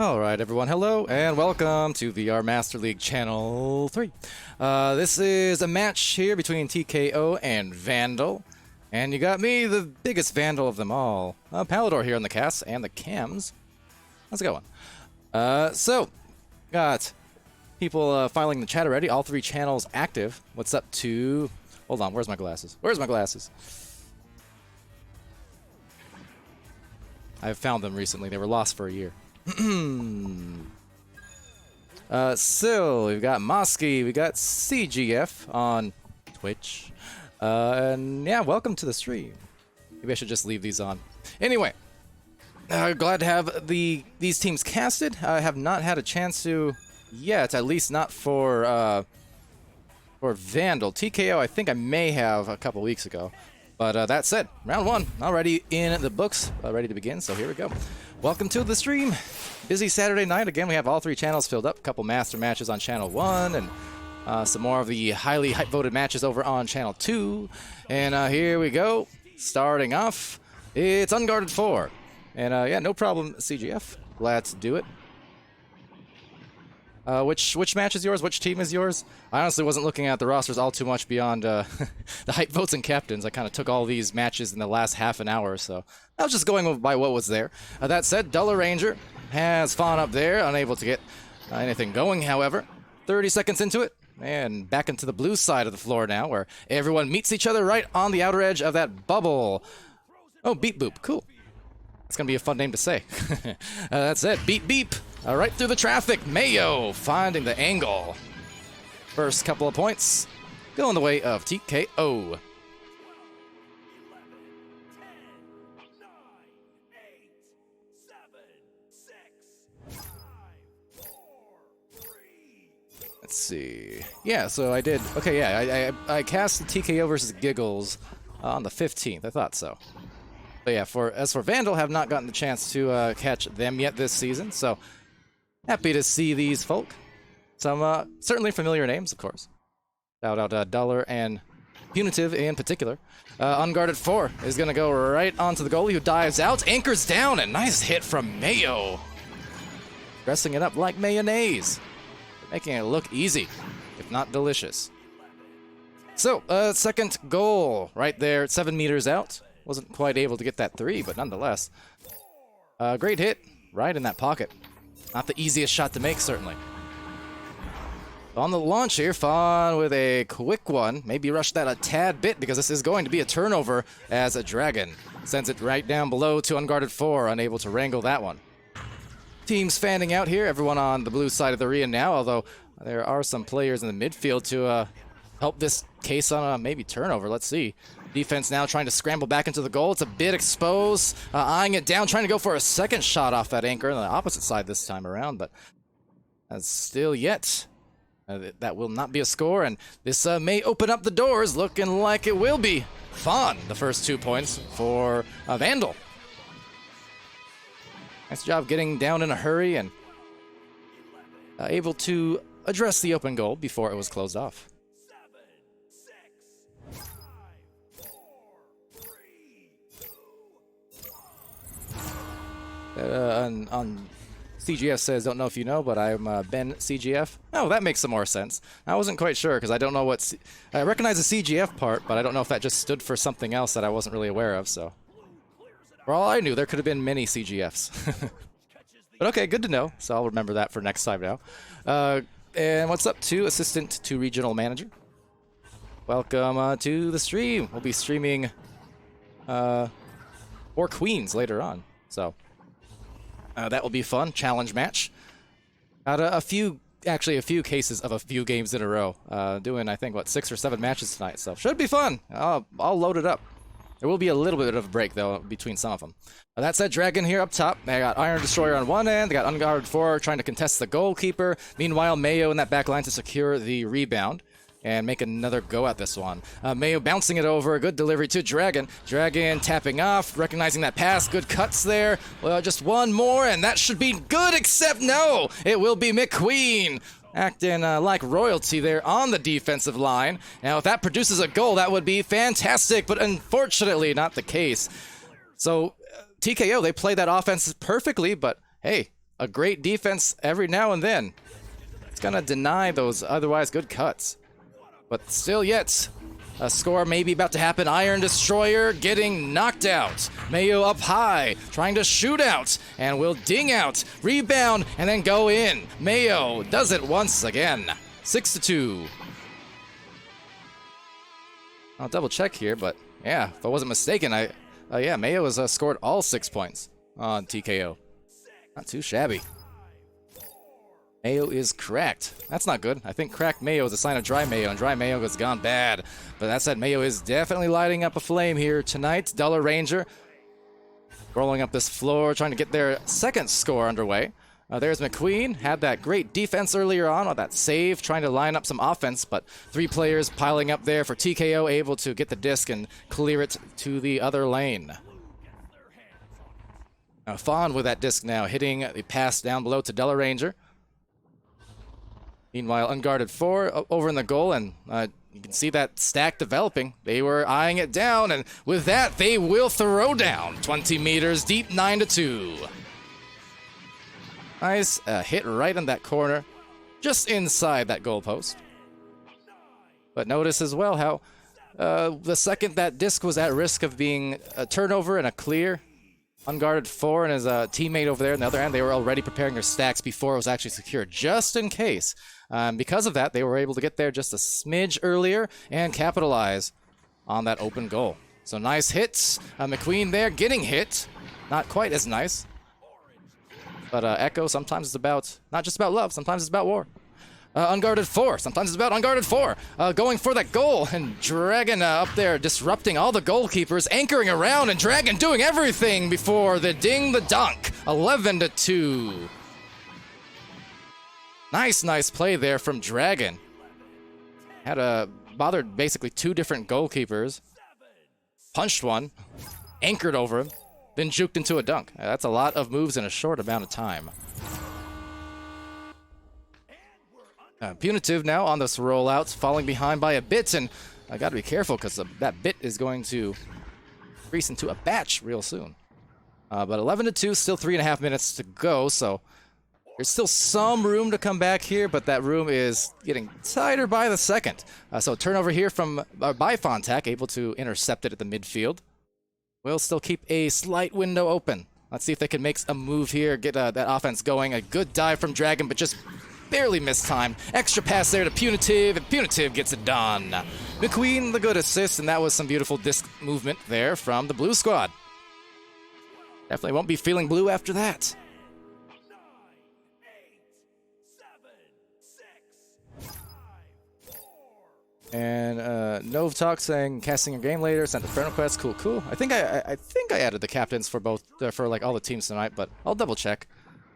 Alright everyone, hello and welcome to VR Master League Channel 3. This is a match here between TKO and Vandal. And you got me, the biggest Vandal of them all. Palidore here on the cast and the cams. How's it going? Got people filing in the chat already, all three channels active. What's up to... Hold on, where's my glasses? Where's my glasses? I've found them recently, they were lost for a year. So we've got Mosky, we got CGF on Twitch, and yeah, welcome to the stream. Maybe I should just leave these on. Anyway, glad to have these teams casted. I have not had a chance to yet, at least not for Vandal. TKO, I think I may have a couple weeks ago. But that said, round one already in the books, ready to begin, so here we go. Welcome to the stream. Busy Saturday night. Again, we have all three channels filled up. A couple master matches on channel 1, and some more of the highly voted matches over on channel 2. And here we go. Starting off, it's Unguarded 4. And yeah, no problem, CGF. Glad to do it. Which match is yours? Which team is yours? I honestly wasn't looking at the rosters all too much beyond the hype votes and captains. I kind of took all these matches in the last half an hour or so. I was just going by what was there. That said, Duller Ranger has fallen up there, unable to get anything going, however. 30 seconds into it, and back into the blue side of the floor now, where everyone meets each other right on the outer edge of that bubble. Oh, Beep Boop, cool. That's gonna be a fun name to say. That's it, Beep Beep. Right through the traffic, Mayo finding the angle. First couple of points going the way of TKO. Let's see. Yeah, so I did. Okay, yeah, I cast the TKO versus Giggles on the 15th. I thought so. But yeah, as for Vandal, have not gotten the chance to catch them yet this season, so happy to see these folk. Some certainly familiar names, of course. Shout out Duller and Punitive in particular. Unguarded 4 is going to go right onto the goalie, who dives out, anchors down, and nice hit from Mayo. Dressing it up like mayonnaise. Making it look easy, if not delicious. So, second goal right there, 7 meters out. Wasn't quite able to get that 3, but nonetheless. Great hit, right in that pocket. Not the easiest shot to make, certainly. On the launch here, Fawn with a quick one. Maybe rush that a tad bit, because this is going to be a turnover as a Dragon sends it right down below to Unguarded 4, unable to wrangle that one. Teams fanning out here, everyone on the blue side of the arena now, although there are some players in the midfield to help this case on a maybe turnover. Let's see. Defense now trying to scramble back into the goal. It's a bit exposed, eyeing it down, trying to go for a second shot off that anchor on the opposite side this time around, but still yet. That will not be a score, and this may open up the doors, looking like it will be. Fawn, the first 2 points for Vandal. Nice job getting down in a hurry and able to address the open goal before it was closed off. On CGF says, don't know if you know, but I'm Ben CGF. Oh, that makes some more sense. I wasn't quite sure, because I don't know what... I recognize the CGF part, but I don't know if that just stood for something else that I wasn't really aware of, so... For all I knew, there could have been many CGFs. But okay, good to know, so I'll remember that for next time now. And what's up to Assistant to Regional Manager? Welcome to the stream. We'll be streaming 4 Queens later on, so... that will be fun. Challenge match. Got a few cases of a few games in a row. Doing, I think, what, 6 or 7 matches tonight, so should be fun. I'll load it up. There will be a little bit of a break, though, between some of them. That said, Dragon here up top. They got Iron Destroyer on one end. They got Unguarded 4 trying to contest the goalkeeper. Meanwhile, Mayo in that back line to secure the rebound and make another go at this one. Mayo bouncing it over. Good delivery to Dragon. Dragon tapping off, recognizing that pass. Good cuts there. Well, just one more, and that should be good, except no! It will be McQueen acting like royalty there on the defensive line. Now, if that produces a goal, that would be fantastic, but unfortunately not the case. So, TKO, they play that offense perfectly, but hey, a great defense every now and then. It's going to deny those otherwise good cuts. But still yet, a score may be about to happen. Iron Destroyer getting knocked out. Mayo up high, trying to shoot out, and will ding out, rebound, and then go in. Mayo does it once again. 6-2. I'll double check here, but yeah, if I wasn't mistaken, yeah, Mayo has scored all 6 points on TKO. Not too shabby. Mayo is cracked. That's not good. I think cracked Mayo is a sign of dry Mayo, and dry Mayo has gone bad. But that said, Mayo is definitely lighting up a flame here tonight. Dollar Ranger rolling up this floor, trying to get their second score underway. There's McQueen, had that great defense earlier on with that save, trying to line up some offense, but 3 players piling up there for TKO, able to get the disc and clear it to the other lane. Now Fawn with that disc now, hitting the pass down below to Dollar Ranger. Meanwhile, Unguarded 4 over in the goal, and you can see that stack developing. They were eyeing it down, and with that, they will throw down 20 meters deep, 9-2. Nice hit right in that corner, just inside that goalpost. But notice as well how the second that disc was at risk of being a turnover and a clear, Unguarded 4 and his teammate over there on the other end, they were already preparing their stacks before it was actually secured, just in case. Because of that, they were able to get there just a smidge earlier and capitalize on that open goal. So nice hits. McQueen there getting hit. Not quite as nice. But Echo, sometimes it's about, not just about love, sometimes it's about war. Unguarded 4, sometimes it's about Unguarded 4. Going for that goal, and Dragon up there disrupting all the goalkeepers, anchoring around, and Dragon doing everything before the ding the dunk. 11-2. Nice play there from Dragon. Had bothered basically 2 different goalkeepers. Punched one, anchored over him, then juked into a dunk. That's a lot of moves in a short amount of time. Punitive now on this rollout, falling behind by a bit, and I got to be careful because that bit is going to increase into a batch real soon. But 11-2, still 3.5 minutes to go, so there's still some room to come back here, but that room is getting tighter by the second. So turnover here from by Fontac, able to intercept it at the midfield. We'll still keep a slight window open. Let's see if they can make a move here, get that offense going. A good dive from Dragon, but just barely missed time. Extra pass there to Punitive, and Punitive gets it done. McQueen, the good assist, and that was some beautiful disc movement there from the blue squad. Definitely won't be feeling blue after that. And Novtalk saying casting your game later, sent a friend request. Cool. I think I added the captains for both for like all the teams tonight, but I'll double check.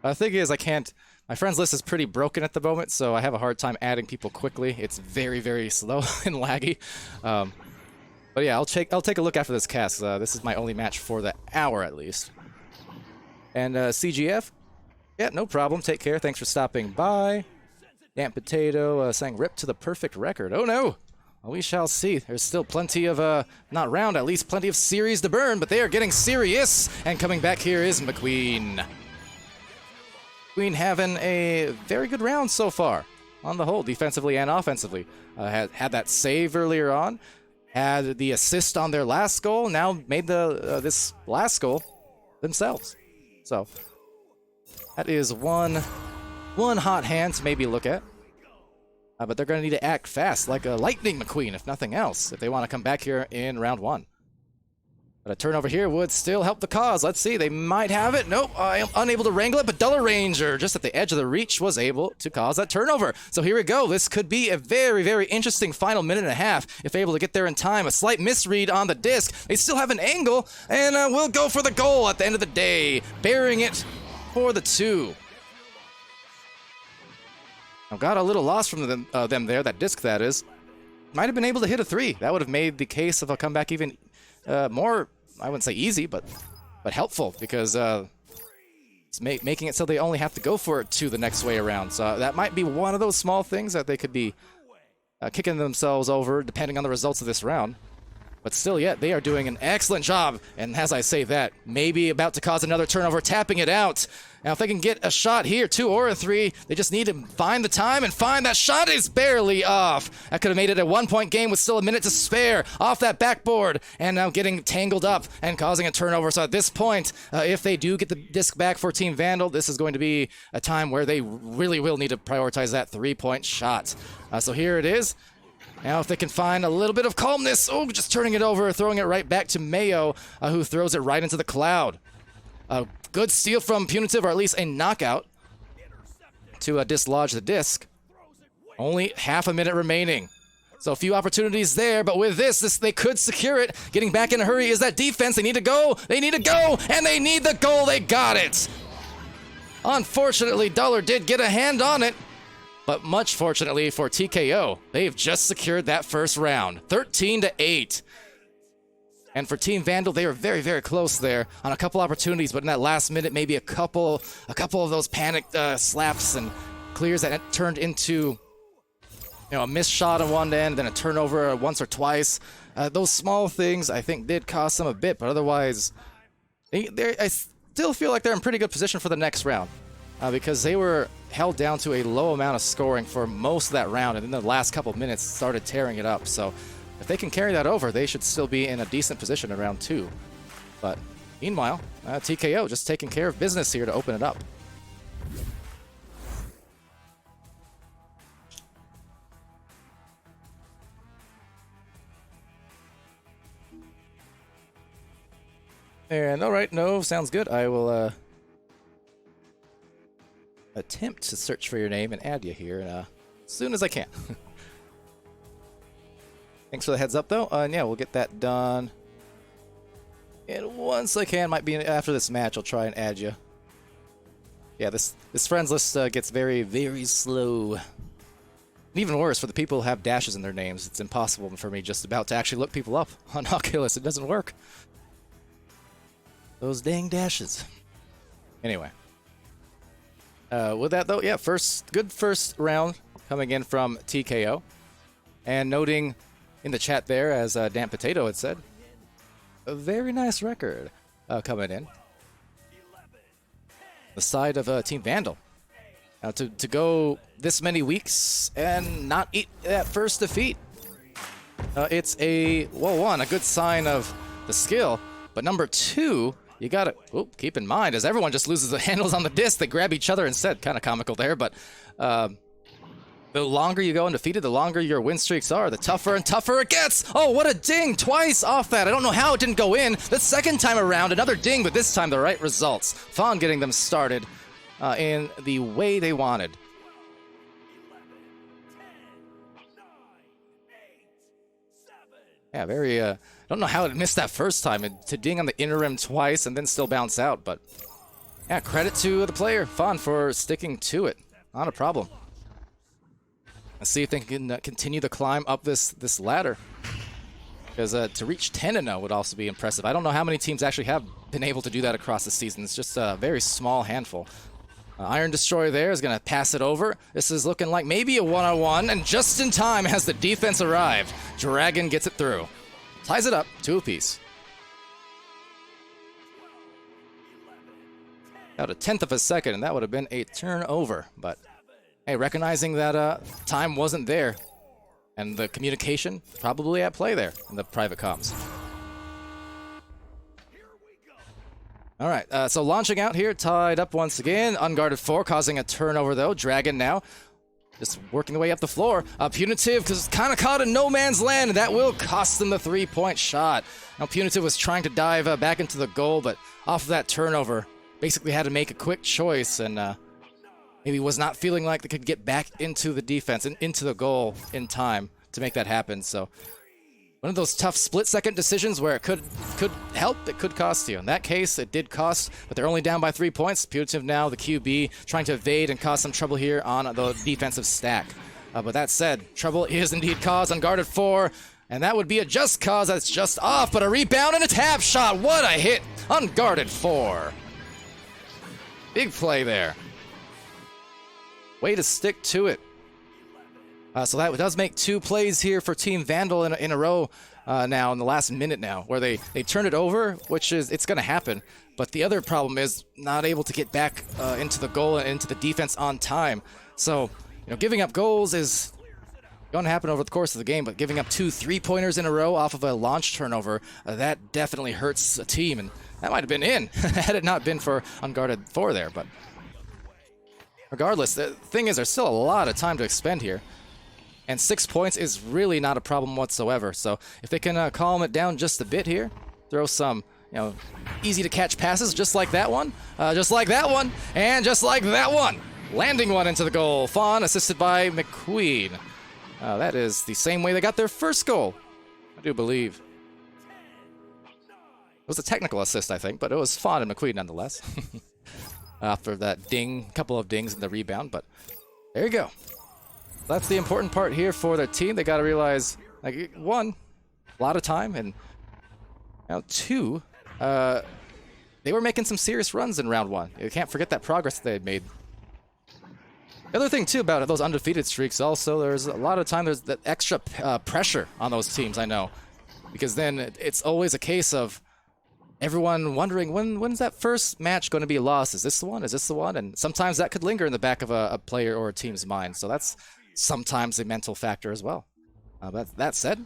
The thing is, I can't. My friends list is pretty broken at the moment, so I have a hard time adding people quickly. It's very slow and laggy. But yeah, I'll take a look after this cast. This is my only match for the hour at least. And CGF, yeah, no problem. Take care. Thanks for stopping by. Damp Potato saying rip to the perfect record. Oh no. Well, we shall see. There's still plenty of, not round, at least plenty of series to burn, but they are getting serious. And coming back here is McQueen. McQueen having a very good round so far, on the whole, defensively and offensively. Had that save earlier on, had the assist on their last goal, now made the this last goal themselves. So, that is one hot hand to maybe look at. But they're going to need to act fast, like a Lightning McQueen, if nothing else, if they want to come back here in round 1. But a turnover here would still help the cause. Let's see, they might have it. Nope, I am unable to wrangle it, but Dollar Ranger, just at the edge of the reach, was able to cause that turnover. So here we go. This could be a very interesting final minute and a half, if able to get there in time. A slight misread on the disc. They still have an angle, and we'll go for the goal at the end of the day, bearing it for the 2. I've got a little loss from them there, that disc that is. Might have been able to hit a 3. That would have made the case of a comeback even more, I wouldn't say easy, but helpful, because it's making it so they only have to go for it 2 the next way around. So that might be one of those small things that they could be kicking themselves over, depending on the results of this round. But still yet, they are doing an excellent job. And as I say that, maybe about to cause another turnover, tapping it out. Now, if they can get a shot here, 2 or a 3, they just need to find the time and find that shot is barely off. That could have made it a 1-point game with still a minute to spare off that backboard. And now getting tangled up and causing a turnover. So at this point, if they do get the disc back for Team Vandal, this is going to be a time where they really will need to prioritize that 3-point shot. So here it is. Now if they can find a little bit of calmness, oh, just turning it over, throwing it right back to Mayo, who throws it right into the cloud. Good steal from Punitive, or at least a knockout to dislodge the disc. Only half a minute remaining. So a few opportunities there, but with this they could secure it. Getting back in a hurry is that defense. They need to go, and they need the goal. They got it. Unfortunately, Dollar did get a hand on it. But much fortunately for TKO, they've just secured that first round, 13-8. And for Team Vandal, they were very, very close there on a couple opportunities, but in that last minute, maybe a couple of those panicked slaps and clears that turned into, a missed shot on one end, then a turnover once or twice. Those small things, I think, did cost them a bit, but otherwise, I still feel like they're in pretty good position for the next round. Because they were held down to a low amount of scoring for most of that round, and in the last couple of minutes started tearing it up. So if they can carry that over, they should still be in a decent position in round 2. But meanwhile, TKO just taking care of business here to open it up. And all right, no, sounds good. I will attempt to search for your name and add you here as soon as I can. Thanks for the heads up, though. And yeah, we'll get that done. And once I can, might be after this match, I'll try and add you. Yeah, this friends list gets very, very slow. And even worse, for the people who have dashes in their names, it's impossible for me just about to actually look people up on Oculus. It doesn't work. Those dang dashes. Anyway. With that, though, yeah, good first round coming in from TKO. And noting in the chat there, as Damp Potato had said, a very nice record coming in. The side of Team Vandal. Now, to go this many weeks and not eat that first defeat, it's a good sign of the skill. But number 2, you gotta keep in mind, as everyone just loses the handles on the disc, they grab each other instead. Kind of comical there, but the longer you go undefeated, the longer your win streaks are, the tougher and tougher it gets. Oh, what a ding! Twice off that. I don't know how it didn't go in. The second time around, another ding, but this time the right results. Fawn getting them started in the way they wanted. Yeah, very, I don't know how it missed that first time. To ding on the inner rim twice and then still bounce out, but yeah, credit to the player, Fawn, for sticking to it. Not a problem. Let's see if they can continue the climb up this ladder. Because to reach 10-0 would also be impressive. I don't know how many teams actually have been able to do that across the season. It's just a very small handful. Iron Destroyer there is going to pass it over. This is looking like maybe a one-on-one, and just in time has the defense arrived. Dragon gets it through. Ties it up, 2 apiece. About a 1/10 of a second, and that would have been a turnover. But hey, recognizing that time wasn't there, and the communication probably at play there in the private comms. All right, so launching out here, tied up once again. Unguarded 4, causing a turnover, though. Dragon now just working the way up the floor. Punitive, because kind of caught in no man's land, and that will cost them the 3-point shot. Now, Punitive was trying to dive back into the goal, but off of that turnover, basically had to make a quick choice, and maybe was not feeling like they could get back into the defense and into the goal in time to make that happen. So one of those tough split-second decisions where it could help, it could cost you. In that case, it did cost, but they're only down by 3 points. Punitive now, the QB, trying to evade and cause some trouble here on the defensive stack. But that said, trouble is indeed caused. Unguarded 4, and that would be a just cause. That's just off, but a rebound and a tap shot. What a hit! Unguarded 4. Big play there. Way to stick to it. So that does make 2 plays here for Team Vandal in a row now in the last minute now, where they turn it over, which is, it's going to happen. But the other problem is not able to get back into the goal and into the defense on time. So, giving up goals is going to happen over the course of the game, but giving up 2 3-pointers in a row off of a launch turnover, that definitely hurts a team, and that might have been in had it not been for unguarded 4 there. But regardless, the thing is, there's still a lot of time to expend here. And 6 points is really not a problem whatsoever. So if they can calm it down just a bit here, throw some, easy to catch passes, just like that one, and just like that one. Landing one into the goal. Fawn assisted by McQueen. That is the same way they got their first goal, I do believe. It was a technical assist, I think, but it was Fawn and McQueen nonetheless. After that couple of dings in the rebound, but there you go. That's the important part here for their team. They got to realize, like, 1, a lot of time, and 2, they were making some serious runs in round 1. You can't forget that progress they had made. The other thing, too, about those undefeated streaks also, there's a lot of time there's that extra pressure on those teams, I know. Because then it's always a case of everyone wondering, when's that first match going to be lost? Is this the one? Is this the one? And sometimes that could linger in the back of a player or a team's mind. So that's sometimes a mental factor as well. But that said,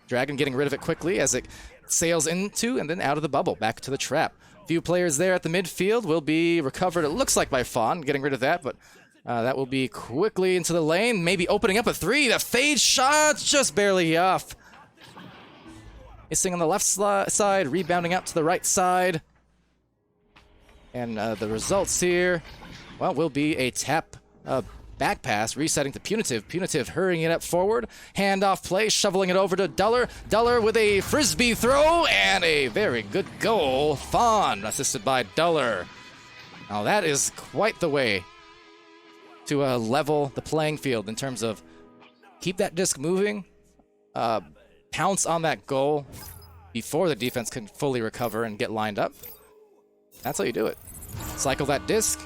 Dragon getting rid of it quickly as it sails into and then out of the bubble, back to the trap. Few players there at the midfield will be recovered, it looks like, by Fawn, getting rid of that, but that will be quickly into the lane, maybe opening up a 3. The fade shot just barely off. Missing on the left side, rebounding out to the right side. And the results here, well, will be a tap back pass, resetting to Punitive. Punitive hurrying it up forward. Handoff play, shoveling it over to Duller. Duller with a frisbee throw and a very good goal. Fawn assisted by Duller. Now that is quite the way to level the playing field in terms of keep that disc moving, pounce on that goal before the defense can fully recover and get lined up. That's how you do it. Cycle that disc,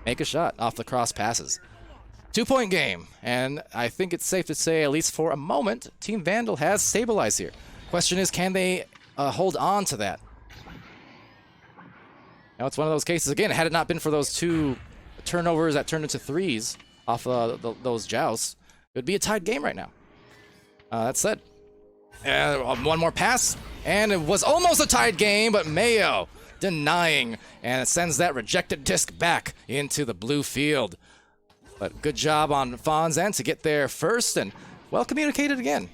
make a shot off the cross passes. 2-point game, and I think it's safe to say, at least for a moment, Team Vandal has stabilized here. Question is, can they hold on to that? Now, it's one of those cases, again, had it not been for those 2 turnovers that turned into 3s off those jousts, it would be a tied game right now. That said, one more pass, and it was almost a tied game, but Mayo denying, and it sends that rejected disc back into the blue field. But good job on Fawn's end to get there first, and well communicated again.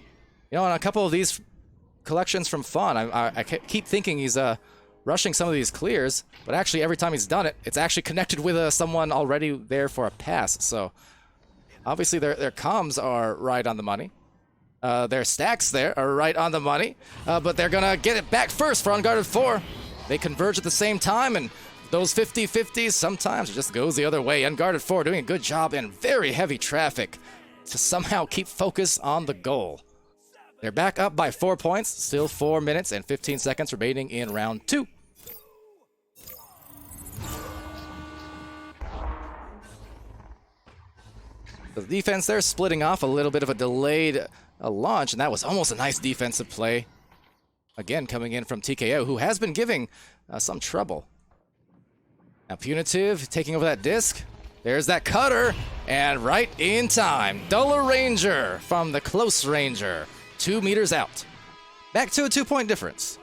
On a couple of these collections from Fawn, I keep thinking he's rushing some of these clears, but actually every time he's done it, it's actually connected with someone already there for a pass. So obviously their comms are right on the money. Their stacks there are right on the money, but they're gonna get it back first for Unguarded 4. They converge at the same time, and those 50-50s sometimes it just goes the other way. Unguarded 4 doing a good job in very heavy traffic to somehow keep focus on the goal. They're back up by 4 points, still 4 minutes and 15 seconds remaining in round 2. The defense there splitting off, a little bit of a delayed launch, and that was almost a nice defensive play. Again, coming in from TKO, who has been giving some trouble. Now Punitive taking over that disc. There's that cutter, and right in time, Duller Ranger from the close ranger, 2 meters out. Back to a 2-point difference.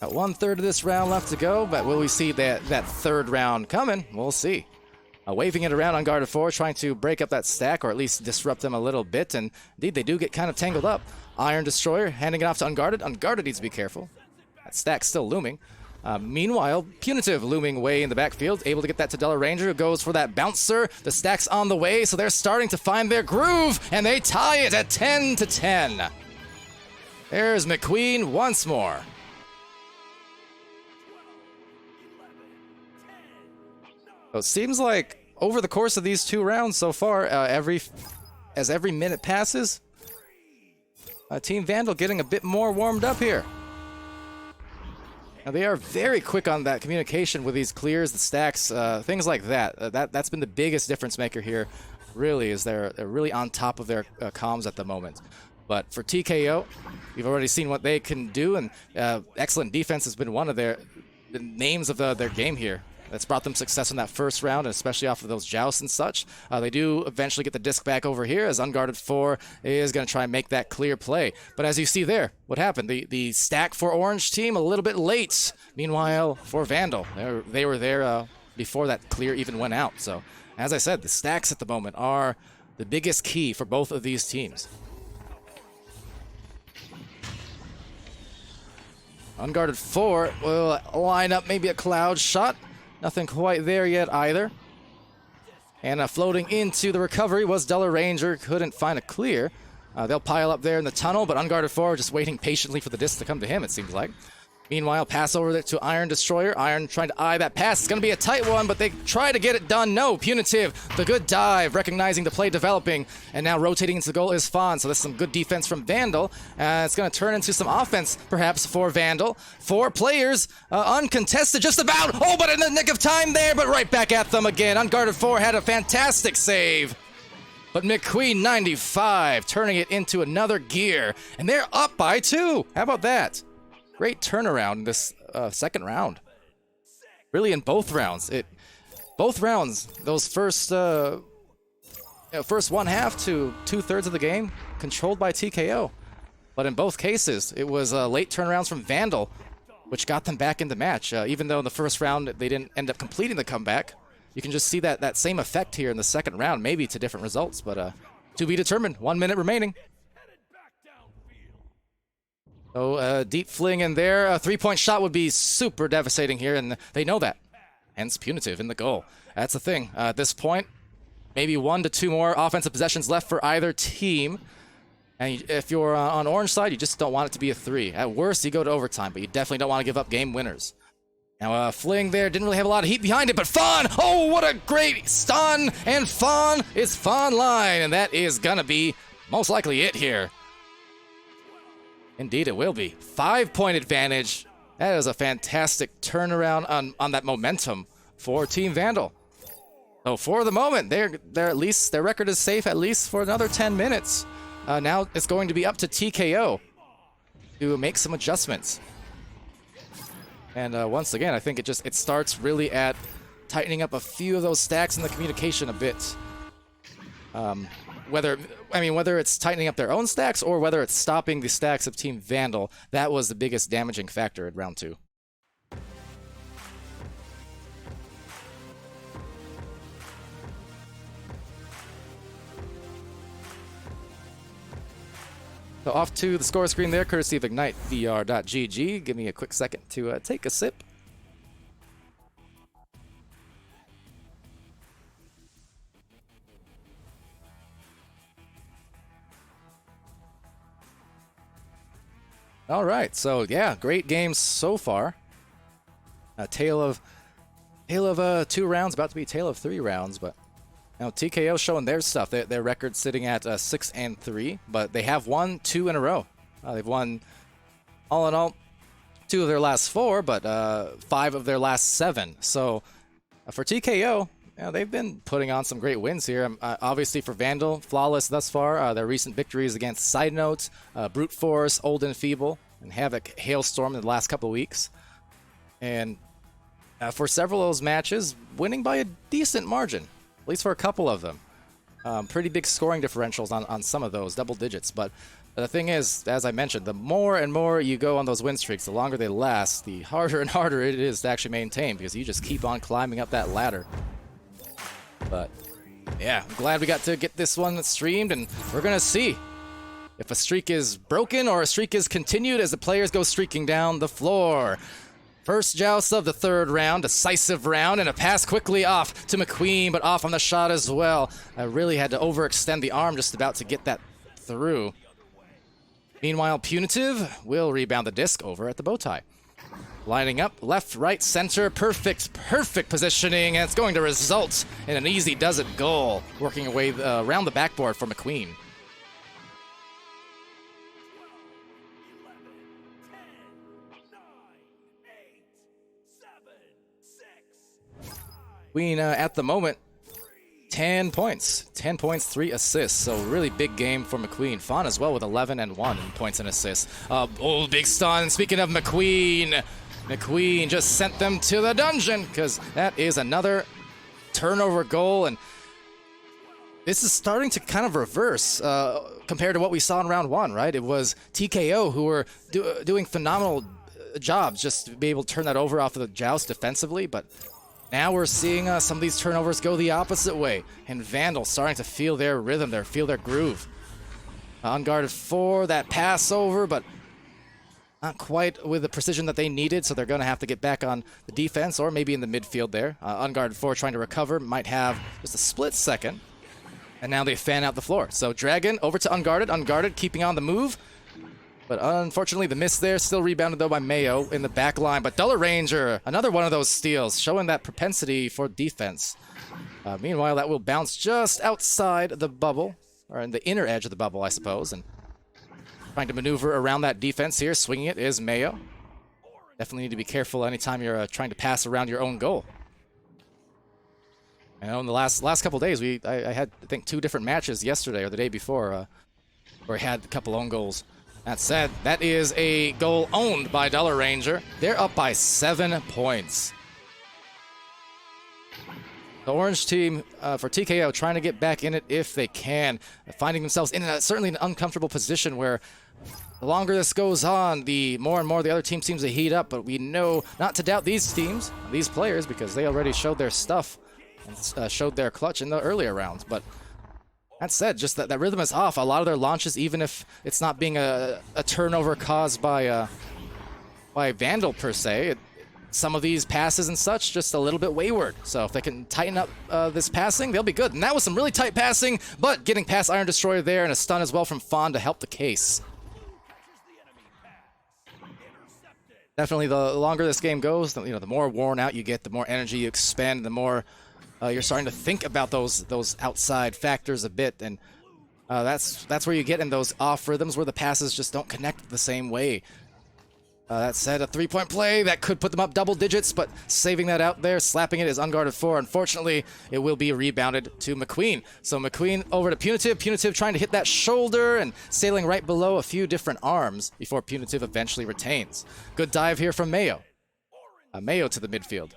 About 1/3 of this round left to go, but will we see that third round coming? We'll see. Waving it around Unguarded 4, trying to break up that stack, or at least disrupt them a little bit, and indeed they do get kind of tangled up. Iron Destroyer handing it off to Unguarded. Unguarded needs to be careful. That stack's still looming. Meanwhile, Punitive looming way in the backfield, able to get that to Duller Ranger, who goes for that bouncer. The stack's on the way, so they're starting to find their groove, and they tie it at 10-10. There's McQueen once more. So it seems like over the course of these 2 rounds so far, as every minute passes, Team Vandal getting a bit more warmed up here. Now, they are very quick on that communication with these clears, the stacks, things like that. That's been the biggest difference maker here, really, is they're really on top of their comms at the moment. But for TKO, you've already seen what they can do, and excellent defense has been one of the names of their game here. That's brought them success in that first round, and especially off of those jousts and such. They do eventually get the disc back over here, as Unguarded 4 is going to try and make that clear play. But as you see there, what happened? The stack for Orange team a little bit late. Meanwhile, for Vandal, they were there before that clear even went out. So, as I said, the stacks at the moment are the biggest key for both of these teams. Unguarded 4 will line up maybe a cloud shot. Nothing quite there yet either. And floating into the recovery was Duller Ranger. Couldn't find a clear. They'll pile up there in the tunnel, but Unguarded 4 just waiting patiently for the disc to come to him, it seems like. Meanwhile, pass over there to Iron Destroyer. Iron trying to eye that pass. It's going to be a tight one, but they try to get it done. No, Punitive, the good dive, recognizing the play developing, and now rotating into the goal is Fawn. So there's some good defense from Vandal. It's going to turn into some offense, perhaps, for Vandal. 4 players, uncontested just about. Oh, but in the nick of time there, but right back at them again. Unguarded 4 had a fantastic save. But McQueen 95 turning it into another gear, and they're up by 2. How about that? Great turnaround in this second round. Really, in both rounds. Both rounds, those first one half to 2/3 of the game, controlled by TKO. But in both cases, it was late turnarounds from Vandal, which got them back in the match. Even though in the first round they didn't end up completing the comeback, you can just see that same effect here in the second round, maybe to different results. But to be determined. 1 minute remaining. So, deep fling in there. A 3-point shot would be super devastating here, and they know that. Hence, Punitive in the goal. That's the thing. At this point, maybe 1 to 2 more offensive possessions left for either team. And if you're on Orange side, you just don't want it to be a 3. At worst, you go to overtime, but you definitely don't want to give up game winners. Now, fling there didn't really have a lot of heat behind it, but Fawn! Oh, what a great stun! And Fawn is Fawn line, and that is going to be most likely it here. Indeed, it will be. 5-point advantage. That is a fantastic turnaround on that momentum for Team Vandal. So for the moment, they're at least their record is safe at least for another 10 minutes. Now it's going to be up to TKO to make some adjustments. And once again, I think it starts really at tightening up a few of those stacks in the communication a bit. Whether it's tightening up their own stacks or whether it's stopping the stacks of Team Vandal, that was the biggest damaging factor at round 2. So off to the score screen there, courtesy of IgniteVR.gg. Give me a quick second to take a sip. All right, so yeah, great games so far. A tale of 2 rounds, about to be a tale of 3 rounds, but now TKO showing their stuff. Their record's sitting at 6-3, but they have won 2 in a row. They've won, all in all, 2 of their last 4, but 5 of their last 7. So for TKO, they've been putting on some great wins here. Obviously for Vandal, flawless thus far. Their recent victories against Side Note, Brute Force, Old and Feeble, and Havoc, Hailstorm in the last couple of weeks. And for several of those matches, winning by a decent margin, at least for a couple of them. Pretty big scoring differentials on some of those, double digits. But the thing is, as I mentioned, the more and more you go on those win streaks, the longer they last, the harder and harder it is to actually maintain, because you just keep on climbing up that ladder. But yeah, I'm glad we got to get this one streamed, and we're gonna see if a streak is broken or a streak is continued as the players go streaking down the floor. First joust of the 3rd round, decisive round, and a pass quickly off to McQueen, but off on the shot as well. I really had to overextend the arm just about to get that through. Meanwhile, Punitive will rebound the disc over at the bow tie. Lining up, left, right, center, perfect positioning, and it's going to result in an easy does-it goal, working away around the backboard for McQueen. Queen at the moment, 10 points. 10 points, 3 assists. So really big game for McQueen. Fawn as well with 11 and 1 points and assists. Oh, big stun. Speaking of McQueen, McQueen just sent them to the dungeon because that is another turnover goal. And this is starting to kind of reverse compared to what we saw in round 1, right? It was TKO who were doing phenomenal jobs just to be able to turn that over off of the joust defensively, but now we're seeing some of these turnovers go the opposite way, and Vandal starting to feel their rhythm, feel their groove. Unguarded for that pass over, but not quite with the precision that they needed, so they're going to have to get back on the defense or maybe in the midfield there. Unguarded for trying to recover, might have just a split second, and now they fan out the floor. So Dragon over to Unguarded, Unguarded keeping on the move. But unfortunately, the miss there, still rebounded though by Mayo in the back line. But Duller Ranger, another one of those steals, showing that propensity for defense. Meanwhile, that will bounce just outside the bubble, or in the inner edge of the bubble, I suppose. And trying to maneuver around that defense here, swinging it is Mayo. Definitely need to be careful anytime you're trying to pass around your own goal. I know in the last couple days, I had, I think, 2 different matches yesterday or the day before where I had a couple own goals. That said, that is a goal owned by Duller Ranger. They're up by 7 points. The orange team for TKO trying to get back in it if they can, finding themselves in certainly an uncomfortable position where the longer this goes on, the more and more the other team seems to heat up. But we know not to doubt these teams, these players, because they already showed their stuff and showed their clutch in the earlier rounds. But that said, just that rhythm is off. A lot of their launches, even if it's not being a turnover caused by Vandal per se, some of these passes and such just a little bit wayward. So if they can tighten up this passing, they'll be good. And that was some really tight passing, but getting past Iron Destroyer there and a stun as well from Fawn to help the case. Definitely, the longer this game goes, the more worn out you get, the more energy you expend, the more you're starting to think about those outside factors a bit, and that's where you get in those off rhythms where the passes just don't connect the same way. That said, a 3-point play that could put them up double digits, but saving that out there, slapping it is Unguarded for. Unfortunately, it will be rebounded to McQueen. So McQueen over to Punitive. Punitive trying to hit that shoulder and sailing right below a few different arms before Punitive eventually retains. Good dive here from Mayo. Mayo to the midfield.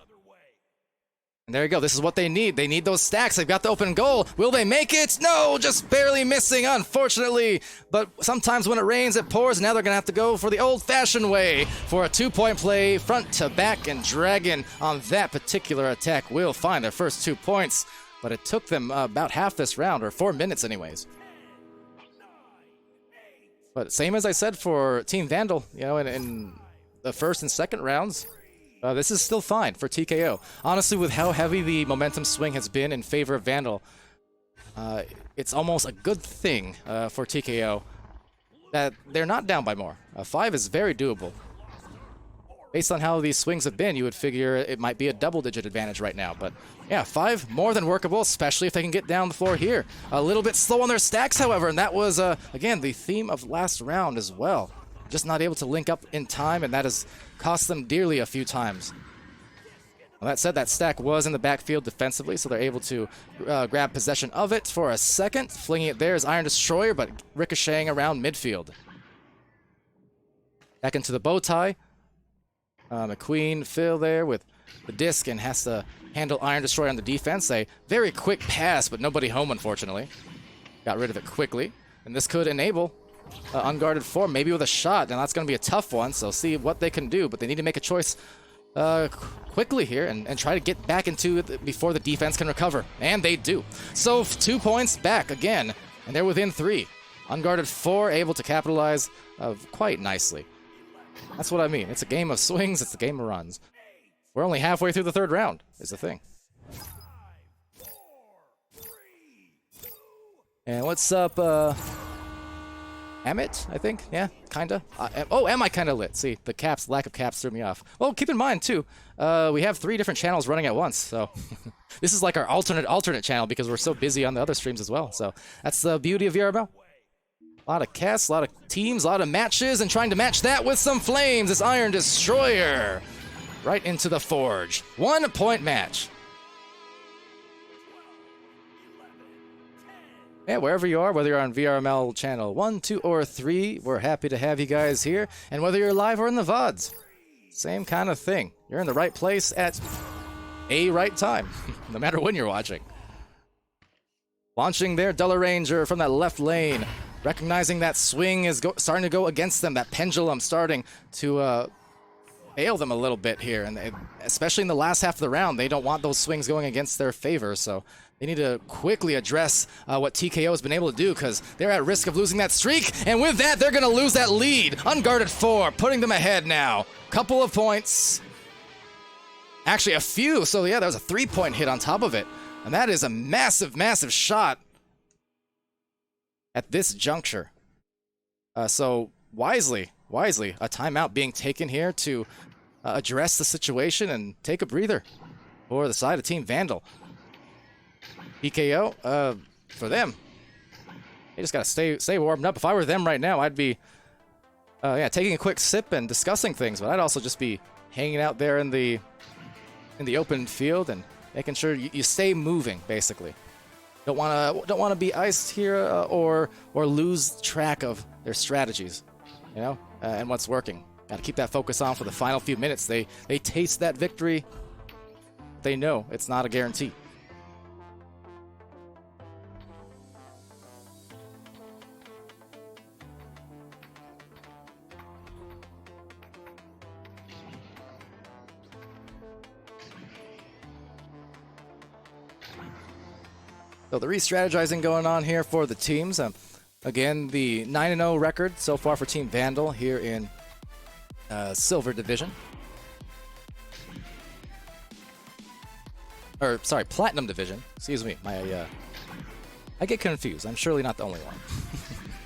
And there you go. This is what they need. They need those stacks. They've got the open goal. Will they make it? No, just barely missing, unfortunately. But sometimes when it rains, it pours. Now they're going to have to go for the old-fashioned way for a 2-point play, front to back, and Dragon on that particular attack will find their first 2 points. But it took them about half this round, or 4 minutes anyways. But same as I said for Team Vandal, in the first and second rounds, this is still fine for TKO. Honestly, with how heavy the momentum swing has been in favor of Vandal, it's almost a good thing for TKO that they're not down by more. 5 is very doable. Based on how these swings have been, you would figure it might be a double-digit advantage right now. But yeah, 5 more than workable, especially if they can get down the floor here. A little bit slow on their stacks, however, and that was, again, the theme of last round as well. Just not able to link up in time, and that has cost them dearly a few times. Well, that said, that stack was in the backfield defensively, so they're able to grab possession of it for a second. Flinging it there is Iron Destroyer, but ricocheting around midfield. Back into the bow tie. McQueen Phil there with the disc and has to handle Iron Destroyer on the defense. A very quick pass, but nobody home, unfortunately. Got rid of it quickly, and this could enable Unguarded for, maybe with a shot. Now that's going to be a tough one, so see what they can do, but they need to make a choice quickly here and try to get back into it before the defense can recover, and they do. So 2 points back again, and they're within 3. Unguarded 4, able to capitalize quite nicely. That's what I mean. It's a game of swings, it's a game of runs. We're only halfway through the 3rd round, is the thing. And what's up, Amit, I think? Yeah, kinda. Oh, am I kinda lit? See, the lack of caps threw me off. Well, keep in mind, too, we have 3 different channels running at once, so this is like our alternate channel because we're so busy on the other streams as well. So that's the beauty of VRML. A lot of casts, a lot of teams, a lot of matches, and trying to match that with some flames is Iron Destroyer. Right into the Forge. 1-point match. Yeah, wherever you are, whether you're on VRML channel 1, 2, or 3, we're happy to have you guys here. And whether you're live or in the VODs, same kind of thing. You're in the right place at a right time, no matter when you're watching. Launching their Duller Ranger from that left lane, recognizing that swing is starting to go against them, that pendulum starting to fail them a little bit here, and especially in the last half of the round, they don't want those swings going against their favor, so they need to quickly address what TKO has been able to do, because they're at risk of losing that streak, and with that, they're going to lose that lead. Unguarded 4, putting them ahead now. Couple of points. Actually, a few, so yeah, that was a 3-point hit on top of it, and that is a massive, massive shot at this juncture. So wisely, a timeout being taken here to address the situation and take a breather for the side of Team Vandal. TKO, for them, they just gotta stay warmed up. If I were them right now, I'd be taking a quick sip and discussing things, but I'd also just be hanging out there in the open field and making sure you stay moving, basically. Don't wanna be iced here or lose track of their strategies, you know, and what's working. Gotta keep that focus on for the final few minutes. They taste that victory. They know it's not a guarantee. So the re-strategizing going on here for the teams. Again, the 9-0 record so far for Team Vandal here in Silver Division. Or, sorry, Platinum Division. Excuse me. I get confused. I'm surely not the only one.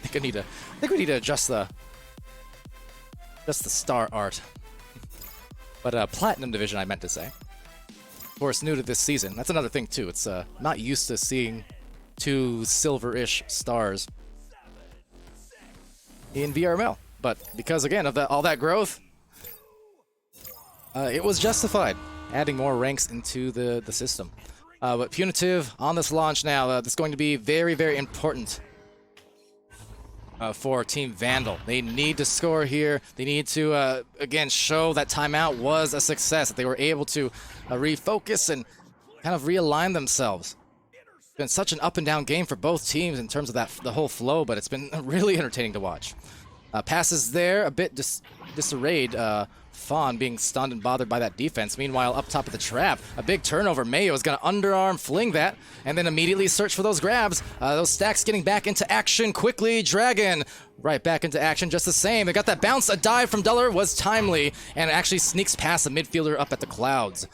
I think we need to adjust the star art. But Platinum Division, I meant to say. Of course, new to this season. That's another thing too. It's not used to seeing 2 silver-ish stars in VRML, but because again of all that growth, it was justified adding more ranks into the system. But Punitive on this launch now, that's going to be very, very important for Team Vandal. They need to score here. They need to, again, show that timeout was a success, that they were able to refocus and kind of realign themselves. It's been such an up and down game for both teams in terms of the whole flow, but it's been really entertaining to watch. Passes there, a bit disarrayed. Fawn being stunned and bothered by that defense. Meanwhile, up top of the trap, a big turnover. Mayo is going to underarm fling that, and then immediately search for those grabs. Those stacks getting back into action quickly. Dragon right back into action just the same. They got that bounce. A dive from Duller was timely, and actually sneaks past the midfielder up at the clouds.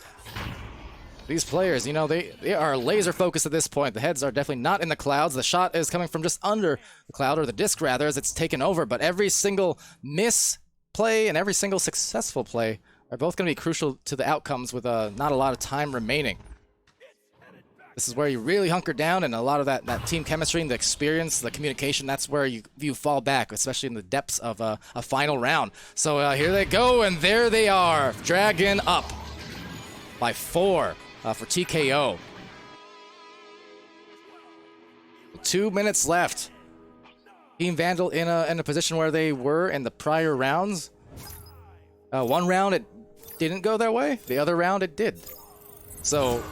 These players, you know, they are laser focused at this point. The heads are definitely not in the clouds. The shot is coming from just under the cloud, or the disc rather, as it's taken over. But every single miss play and every single successful play are both going to be crucial to the outcomes with not a lot of time remaining. This is where you really hunker down, and a lot of that team chemistry and the experience, the communication, that's where you fall back, especially in the depths of a final round. So here they go, and there they are. Dragon up by 4 for TKO. 2 minutes left. Team Vandal in a position where they were in the prior rounds. One round it didn't go their way. The other round it did. So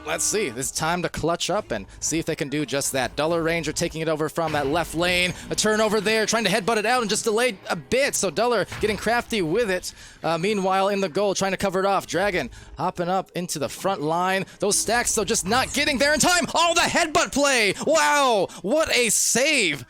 let's see. It's time to clutch up and see if they can do just that. Duller Ranger taking it over from that left lane. A turnover there, trying to headbutt it out and just delayed a bit. So Duller getting crafty with it. Meanwhile, in the goal, trying to cover it off. Dragon hopping up into the front line. Those stacks, though, just not getting there in time. Oh, the headbutt play. Wow, what a save.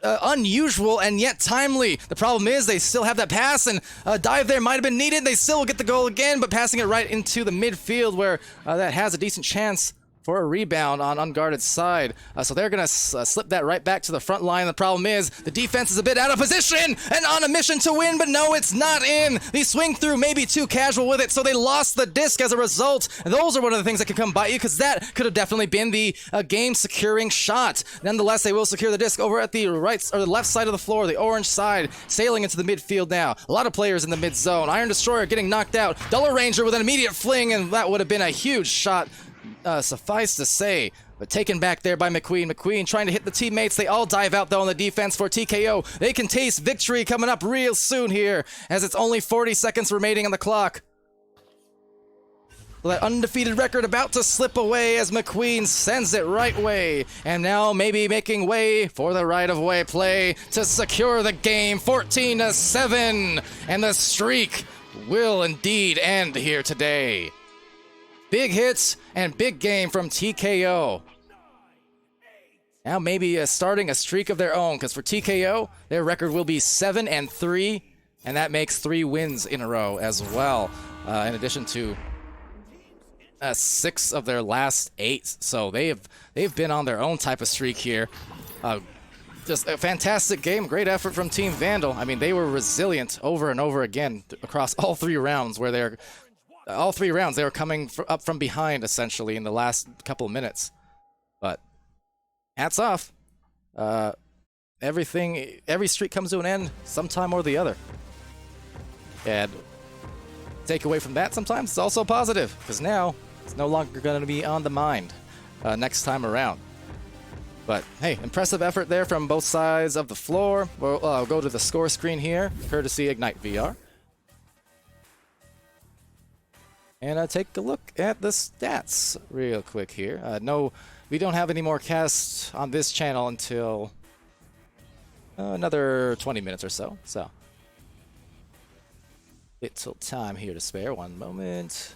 Unusual and yet timely. The problem is they still have that pass, and a dive there might have been needed. They still will get the goal again, but passing it right into the midfield where that has a decent chance for a rebound on unguarded side. So they're going to slip that right back to the front line. The problem is the defense is a bit out of position and on a mission to win, but no, it's not in. The swing through maybe too casual with it, so they lost the disc as a result. And those are one of the things that can come bite you, because that could have definitely been the game-securing shot. Nonetheless, they will secure the disc over at the right or the left side of the floor, the orange side, sailing into the midfield now. A lot of players in the mid-zone. Iron Destroyer getting knocked out. Duller Ranger with an immediate fling, and that would have been a huge shot suffice to say, but taken back there by McQueen. McQueen trying to hit the teammates. They all dive out, though, on the defense for TKO. They can taste victory coming up real soon here, as it's only 40 seconds remaining on the clock. That undefeated record about to slip away as McQueen sends it right way. And now maybe making way for the right-of-way play to secure the game. 14-7. And the streak will indeed end here today. Big hits and big game from TKO. Now maybe starting a streak of their own, because for TKO, their record will be 7-3, and that makes 3 wins in a row as well, in addition to 6 of their last 8. So they've been on their own type of streak here. Just a fantastic game, great effort from Team Vandal. I mean, they were resilient over and over again across all 3 rounds, where they're all 3 rounds they were coming up from behind essentially in the last couple of minutes. But hats off. Every streak comes to an end sometime or the other. And take away from that, sometimes it's also positive, because now it's no longer going to be on the mind next time around. But hey, impressive effort there from both sides of the floor. We'll go to the score screen here, courtesy Ignite VR. And take a look at the stats real quick here. No, we don't have any more casts on this channel until another 20 minutes or so. So, little time here to spare. One moment.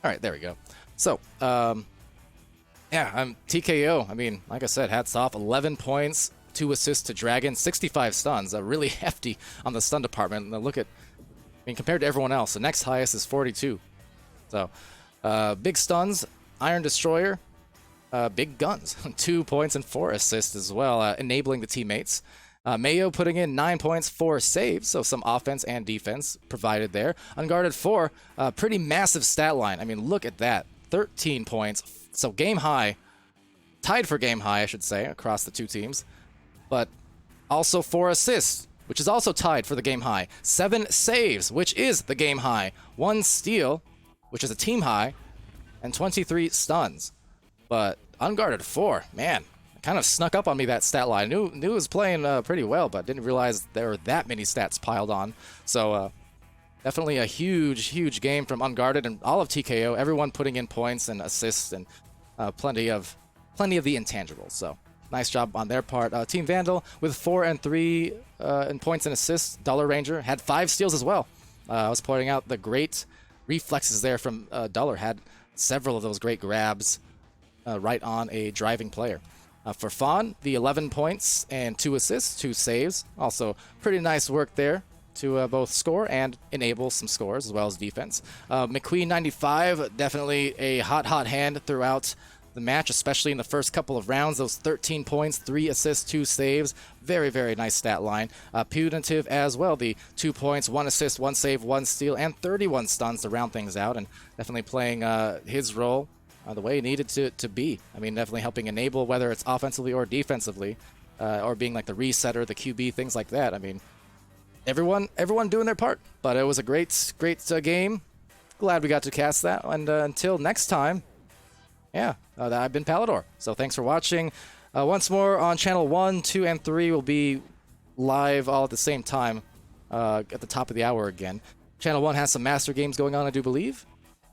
All right, there we go. So, yeah, TKO. I mean, like I said, hats off. 11 points, 2 assists to Dragon, 65 stuns. Really hefty on the stun department. Now look at, I mean, compared to everyone else, the next highest is 42. So, big stuns, Iron Destroyer, big guns, 2 points and 4 assists as well, enabling the teammates. Mayo putting in 9 points, 4 saves, so some offense and defense provided there. Unguarded 4, pretty massive stat line. I mean, look at that, 13 points, so game high, tied for game high, I should say, across the 2 teams, but also 4 assists, which is also tied for the game high. 7 saves, which is the game high. 1 steal, which is a team high, and 23 stuns. But unguarded 4, man, kind of snuck up on me, that stat line. Knew it was playing pretty well, but didn't realize there were that many stats piled on. So definitely a huge game from Unguarded and all of TKO. Everyone putting in points and assists and plenty of the intangibles. So nice job on their part. Team Vandal with 4 and 3 in points and assists. Dollar Ranger had 5 steals as well. I was pointing out the great reflexes there from Dollar. Had several of those great grabs right on a driving player. For Fawn, the 11 points and 2 assists, 2 saves. Also pretty nice work there to both score and enable some scores as well as defense. McQueen 95, definitely a hot hand throughout the match, especially in the first couple of rounds. Those 13 points, 3 assists, 2 saves. Very nice stat line. Punitive as well. The 2 points, 1 assist, 1 save, 1 steal, and 31 stuns to round things out. And definitely playing his role the way he needed to be. I mean, definitely helping enable, whether it's offensively or defensively, or being like the resetter, the QB, things like that. I mean, everyone doing their part. But it was a great game. Glad we got to cast that. And until next time, yeah, I've been Palidore. So thanks for watching. Once more on channel 1, 2, and 3 will be live all at the same time at the top of the hour again. Channel 1 has some master games going on, I do believe,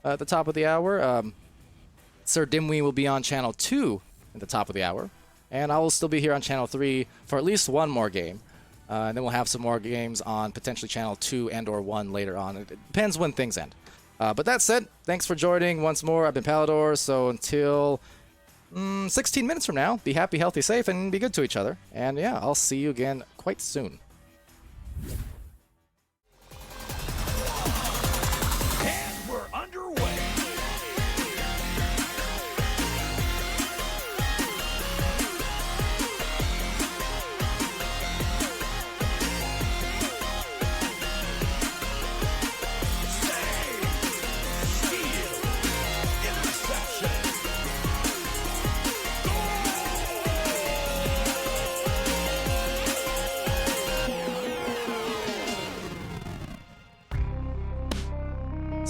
at the top of the hour. Sir Dimwee will be on channel 2 at the top of the hour. And I will still be here on channel 3 for at least one more game. And then we'll have some more games on potentially channel 2 and or 1 later on. It depends when things end. But that said, thanks for joining once more. I've been Palidore, so until 16 minutes from now, be happy, healthy, safe, and be good to each other. And yeah, I'll see you again quite soon.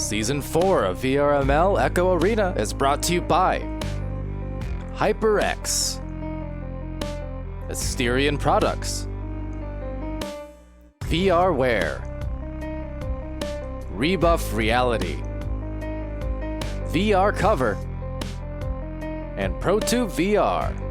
Season 4 of VRML Echo Arena is brought to you by HyperX, Asterion Products, VRware, Rebuff Reality, VR Cover, and ProTube VR.